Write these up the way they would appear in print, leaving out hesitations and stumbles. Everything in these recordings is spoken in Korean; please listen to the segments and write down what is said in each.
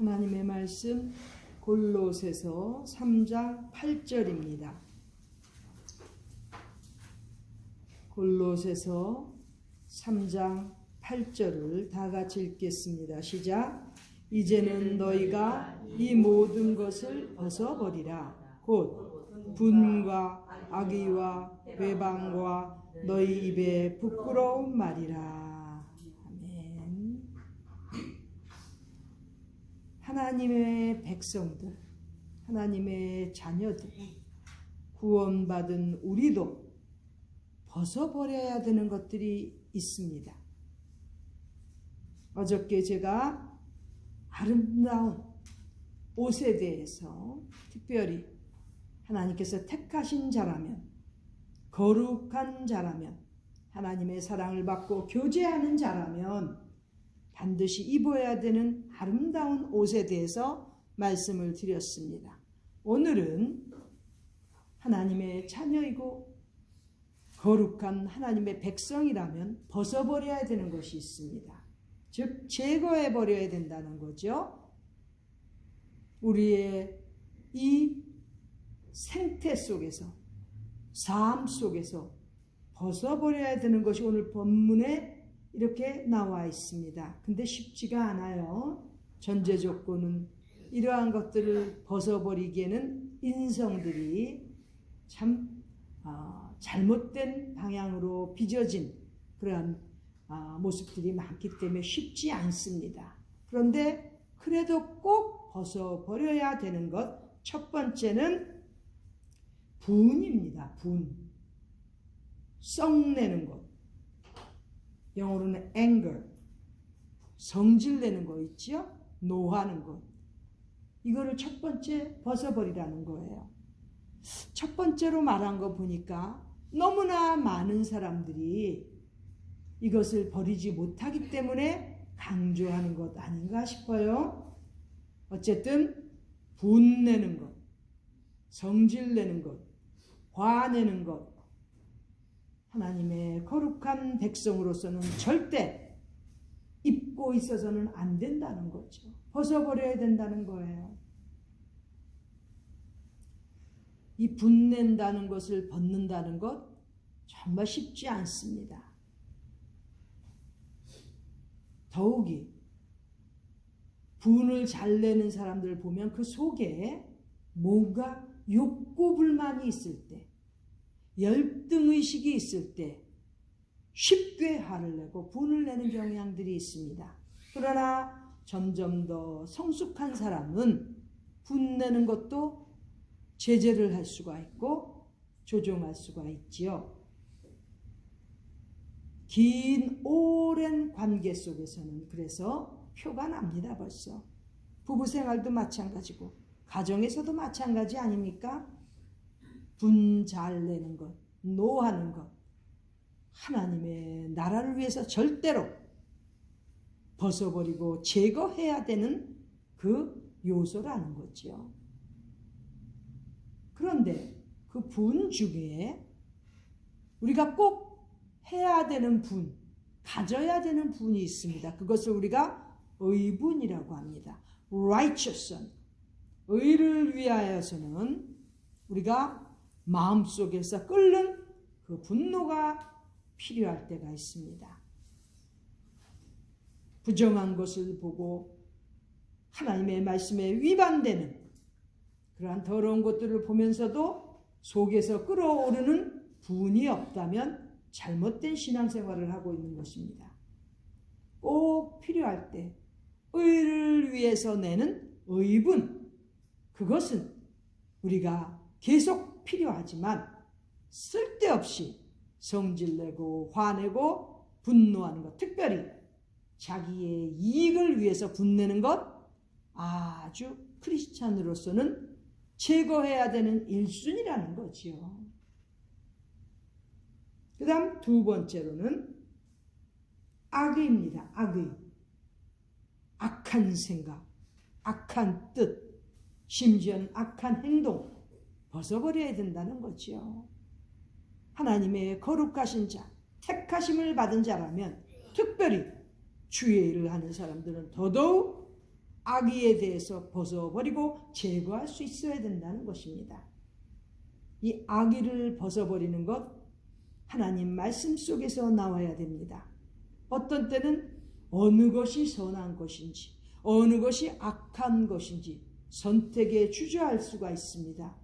하나님의 말씀 골로새서 3장 8절입니다. 골로새서 3장 8절을 다 같이 읽겠습니다. 시작. 이제는 너희가 이 모든 것을 벗어버리라. 곧 분과 악의와 회방과 너희 입에 부끄러운 말이라. 아멘. 하나님의 백성들, 하나님의 자녀들, 구원받은 우리도 벗어버려야 되는 것들이 있습니다. 어저께 제가 아름다운 옷에 대해서 특별히 하나님께서 택하신 자라면, 거룩한 자라면, 하나님의 사랑을 받고 교제하는 자라면 반드시 입어야 되는 아름다운 옷에 대해서 말씀을 드렸습니다. 오늘은 하나님의 자녀이고 거룩한 하나님의 백성이라면 벗어버려야 되는 것이 있습니다. 즉 제거해버려야 된다는 거죠. 우리의 이 생태 속에서, 삶 속에서 벗어버려야 되는 것이 오늘 본문에 이렇게 나와 있습니다. 근데 쉽지가 않아요. 전제 조건은 이러한 것들을 벗어버리기에는 인성들이 참 잘못된 방향으로 빚어진 그러한 모습들이 많기 때문에 쉽지 않습니다. 그런데 그래도 꼭 벗어버려야 되는 것, 첫 번째는 분입니다. 분. 썩내는 것. 영어로는 anger. 성질내는 거 있죠? 노하는 것. 이거를 첫 번째 벗어버리라는 거예요. 첫 번째로 말한 거 보니까 너무나 많은 사람들이 이것을 버리지 못하기 때문에 강조하는 것 아닌가 싶어요. 어쨌든 분내는 것, 성질내는 것, 화내는 것, 하나님의 거룩한 백성으로서는 절대 입고 있어서는 안 된다는 거죠. 벗어버려야 된다는 거예요. 이 분낸다는 것을 벗는다는 것 정말 쉽지 않습니다. 더욱이 분을 잘 내는 사람들을 보면 그 속에 뭔가 욕구불만이 있을 때, 열등의식이 있을 때 쉽게 화를 내고 분을 내는 경향들이 있습니다. 그러나 점점 더 성숙한 사람은 분내는 것도 제재를 할 수가 있고 조종할 수가 있지요. 긴 오랜 관계 속에서는 그래서 표가 납니다. 벌써 부부생활도 마찬가지고 가정에서도 마찬가지 아닙니까? 분 잘 내는 것, 노하는 것, 하나님의 나라를 위해서 절대로 벗어버리고 제거해야 되는 그 요소라는 거죠. 그런데 그 분 중에 우리가 꼭 해야 되는 분, 가져야 되는 분이 있습니다. 그것을 우리가 의분이라고 합니다. righteous. 의를 위하여서는 우리가 마음속에서 끓는 그 분노가 필요할 때가 있습니다. 부정한 것을 보고 하나님의 말씀에 위반되는 그러한 더러운 것들을 보면서도 속에서 끓어오르는 분이 없다면 잘못된 신앙생활을 하고 있는 것입니다. 꼭 필요할 때 의를 위해서 내는 의분, 그것은 우리가 계속 필요하지만 쓸데없이 성질내고 화내고 분노하는 것, 특별히 자기의 이익을 위해서 분내는 것, 아주 크리스찬으로서는 제거해야 되는 1순위라는 거지요. 그 다음 두 번째로는 악의입니다. 악의. 악한 생각, 악한 뜻, 심지어는 악한 행동 벗어버려야 된다는 거지요. 하나님의 거룩하신 자, 택하심을 받은 자라면 특별히 주의 일을 하는 사람들은 더더욱 악의에 대해서 벗어버리고 제거할 수 있어야 된다는 것입니다. 이 악의를 벗어버리는 것, 하나님 말씀 속에서 나와야 됩니다. 어떤 때는 어느 것이 선한 것인지, 어느 것이 악한 것인지 선택에 주저할 수가 있습니다.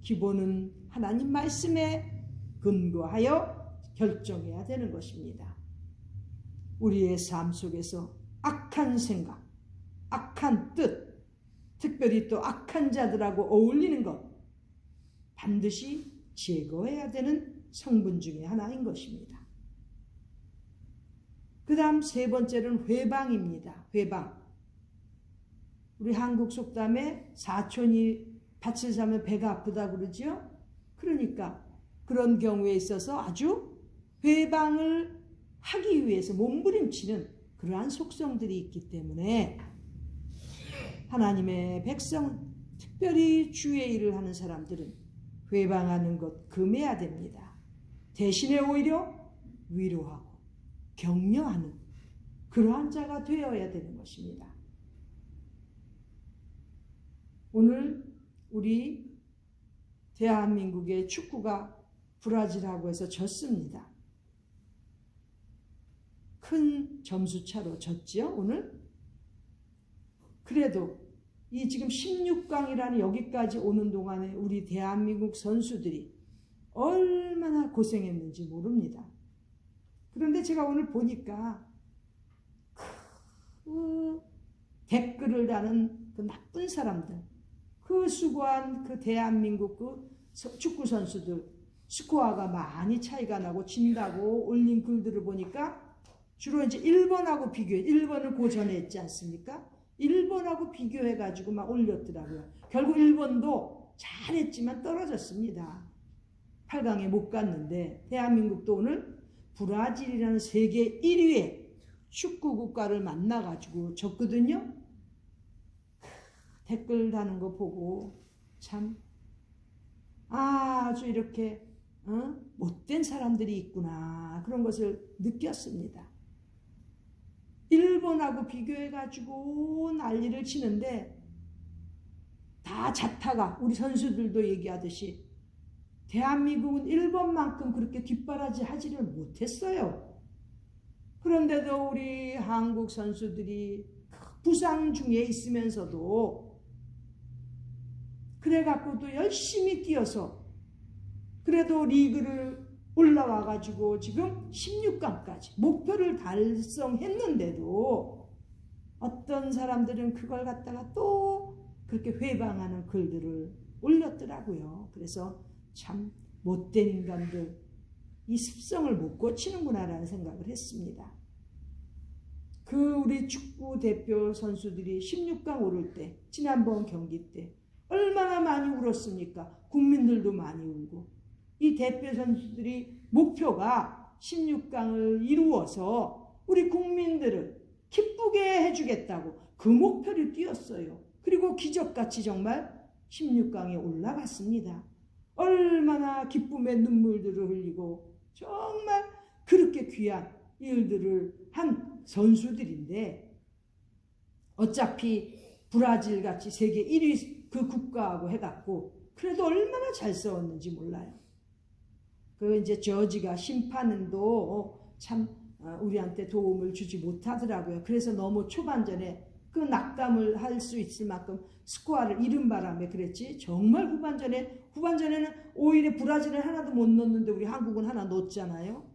기본은 하나님 말씀에 근거하여 결정해야 되는 것입니다. 우리의 삶 속에서 악한 생각, 악한 뜻, 특별히 또 악한 자들하고 어울리는 것 반드시 제거해야 되는 성분 중에 하나인 것입니다. 그 다음 세 번째는 회방입니다. 회방. 우리 한국 속담에 사촌이 밭을 사면 배가 아프다 그러죠? 그러니까 그런 경우에 있어서 아주 회방을 하기 위해서 몸부림치는 그러한 속성들이 있기 때문에 하나님의 백성은, 특별히 주의 일을 하는 사람들은 회방하는 것 금해야 됩니다. 대신에 오히려 위로하고 격려하는 그러한 자가 되어야 되는 것입니다. 오늘 우리 대한민국의 축구가 브라질하고 해서 졌습니다. 큰 점수차로 졌지요, 오늘? 그래도 이 지금 16강이라는 여기까지 오는 동안에 우리 대한민국 선수들이 얼마나 고생했는지 모릅니다. 그런데 제가 오늘 보니까 그 댓글을 다는 그 나쁜 사람들, 그 수고한 그 대한민국 그 축구 선수들 스코어가 많이 차이가 나고 진다고 올린 글들을 보니까 주로 이제 일본하고 비교해, 일본을 고전했지 않습니까? 일본하고 비교해가지고 막 올렸더라고요. 결국 일본도 잘했지만 떨어졌습니다. 8강에 못 갔는데 대한민국도 오늘 브라질이라는 세계 1위의 축구 국가를 만나가지고 졌거든요. 댓글 다는 거 보고 참 아주 이렇게 못된 사람들이 있구나, 그런 것을 느꼈습니다. 일본하고 비교해가지고 난리를 치는데 다 자타가, 우리 선수들도 얘기하듯이 대한민국은 일본만큼 그렇게 뒷바라지 하지를 못했어요. 그런데도 우리 한국 선수들이 부상 중에 있으면서도 그래갖고도 열심히 뛰어서 그래도 리그를 올라와가지고 지금 16강까지 목표를 달성했는데도 어떤 사람들은 그걸 갖다가 또 그렇게 회방하는 글들을 올렸더라고요. 그래서 참 못된 인간들, 이 습성을 못 고치는구나라는 생각을 했습니다. 그 우리 축구 대표 선수들이 16강 오를 때, 지난번 경기 때 얼마나 많이 울었습니까? 국민들도 많이 울고, 이 대표 선수들이 목표가 16강을 이루어서 우리 국민들을 기쁘게 해주겠다고 그 목표를 띄웠어요. 그리고 기적같이 정말 16강에 올라갔습니다. 얼마나 기쁨의 눈물들을 흘리고 정말 그렇게 귀한 일들을 한 선수들인데, 어차피 브라질같이 세계 1위 그 국가하고 해갖고 그래도 얼마나 잘 싸웠는지 몰라요. 그 이제 저지가 심판도 참 우리한테 도움을 주지 못하더라고요. 그래서 너무 초반전에 그 낙담을 할 수 있을 만큼 스코어를 잃은 바람에 그랬지, 정말 후반전에는 오히려 브라질은 하나도 못 넣었는데 우리 한국은 하나 넣었잖아요.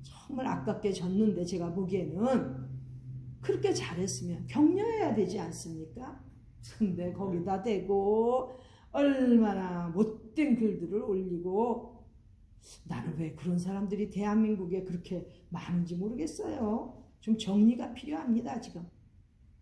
정말 아깝게 졌는데 제가 보기에는 그렇게 잘했으면 격려해야 되지 않습니까? 근데 거기다 대고 얼마나 못된 글들을 올리고, 나는 왜 그런 사람들이 대한민국에 그렇게 많은지 모르겠어요. 좀 정리가 필요합니다. 지금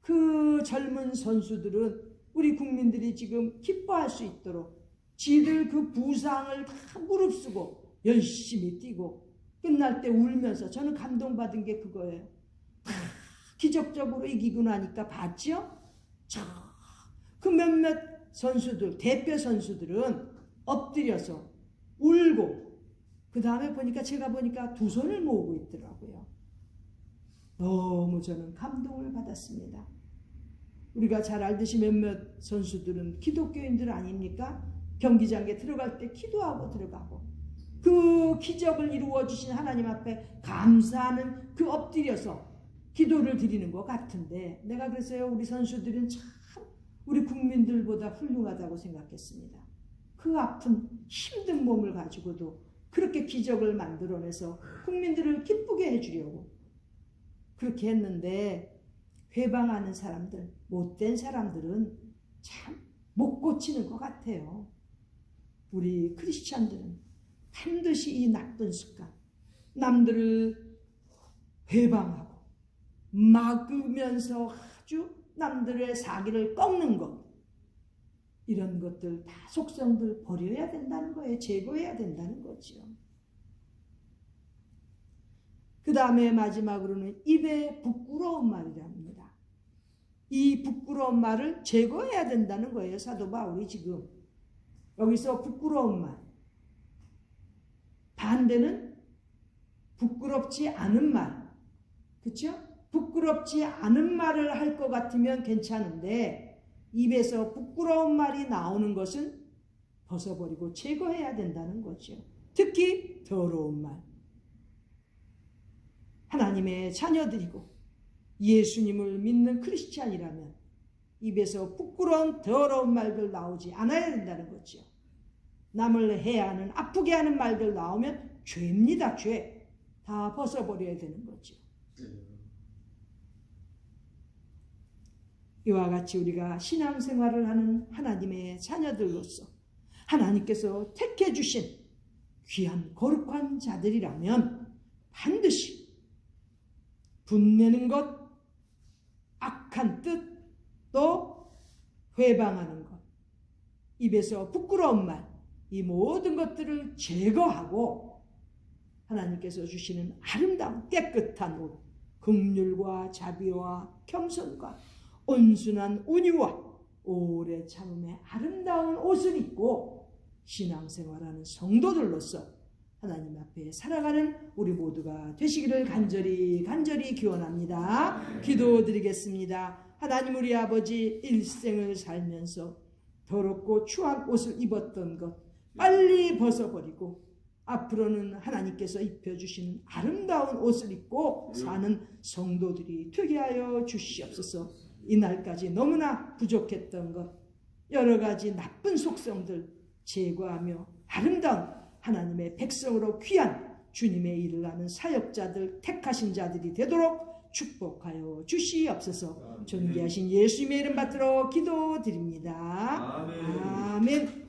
그 젊은 선수들은 우리 국민들이 지금 기뻐할 수 있도록 지들 그 부상을 다 무릅쓰고 열심히 뛰고 끝날 때 울면서, 저는 감동받은 게 그거예요. 기적적으로 이기고 나니까 봤죠? 그 몇몇 선수들, 대표 선수들은 엎드려서 울고, 그 다음에 보니까 제가 보니까 두 손을 모으고 있더라고요. 너무 저는 감동을 받았습니다. 우리가 잘 알듯이 몇몇 선수들은 기독교인들 아닙니까? 경기장에 들어갈 때 기도하고 들어가고 그 기적을 이루어 주신 하나님 앞에 감사하는 그 엎드려서 기도를 드리는 것 같은데, 내가 그래서요 우리 선수들은 참 우리 국민들보다 훌륭하다고 생각했습니다. 그 아픈 힘든 몸을 가지고도 그렇게 기적을 만들어내서 국민들을 기쁘게 해주려고 그렇게 했는데, 회방하는 사람들, 못된 사람들은 참 못 고치는 것 같아요. 우리 크리스찬들은 반드시 이 나쁜 습관, 남들을 회방하고 막으면서 아주 남들의 사기를 꺾는 것, 이런 것들 다 속성들 버려야 된다는 거예요. 제거해야 된다는 거죠. 그 다음에 마지막으로는 입에 부끄러운 말이랍니다. 이 부끄러운 말을 제거해야 된다는 거예요. 사도 바울이 지금 여기서 부끄러운 말, 반대는 부끄럽지 않은 말, 그렇죠? 부끄럽지 않은 말을 할 것 같으면 괜찮은데 입에서 부끄러운 말이 나오는 것은 벗어버리고 제거해야 된다는 거죠. 특히 더러운 말. 하나님의 자녀들이고 예수님을 믿는 크리스찬이라면 입에서 부끄러운 더러운 말들 나오지 않아야 된다는 거죠. 남을 해하는 아프게 하는 말들 나오면 죄입니다. 죄. 다 벗어버려야 되는 거죠. 이와 같이 우리가 신앙생활을 하는 하나님의 자녀들로서 하나님께서 택해 주신 귀한 거룩한 자들이라면 반드시 분내는 것, 악한 뜻, 또 회방하는 것, 입에서 부끄러운 말, 이 모든 것들을 제거하고 하나님께서 주시는 아름다운 깨끗한 옷, 긍휼과 자비와 겸손과 온순한 온유와 오래 참음의 아름다운 옷을 입고 신앙생활하는 성도들로서 하나님 앞에 살아가는 우리 모두가 되시기를 간절히 기원합니다. 기도드리겠습니다. 하나님 우리 아버지, 일생을 살면서 더럽고 추한 옷을 입었던 것 빨리 벗어버리고 앞으로는 하나님께서 입혀주시는 아름다운 옷을 입고 사는 성도들이 되게 하여 주시옵소서. 이날까지 너무나 부족했던 것, 여러 가지 나쁜 속성들 제거하며 아름다운 하나님의 백성으로 귀한 주님의 일을 하는 사역자들, 택하신 자들이 되도록 축복하여 주시옵소서. 존귀하신 예수님의 이름 받들어 기도드립니다. 아멘.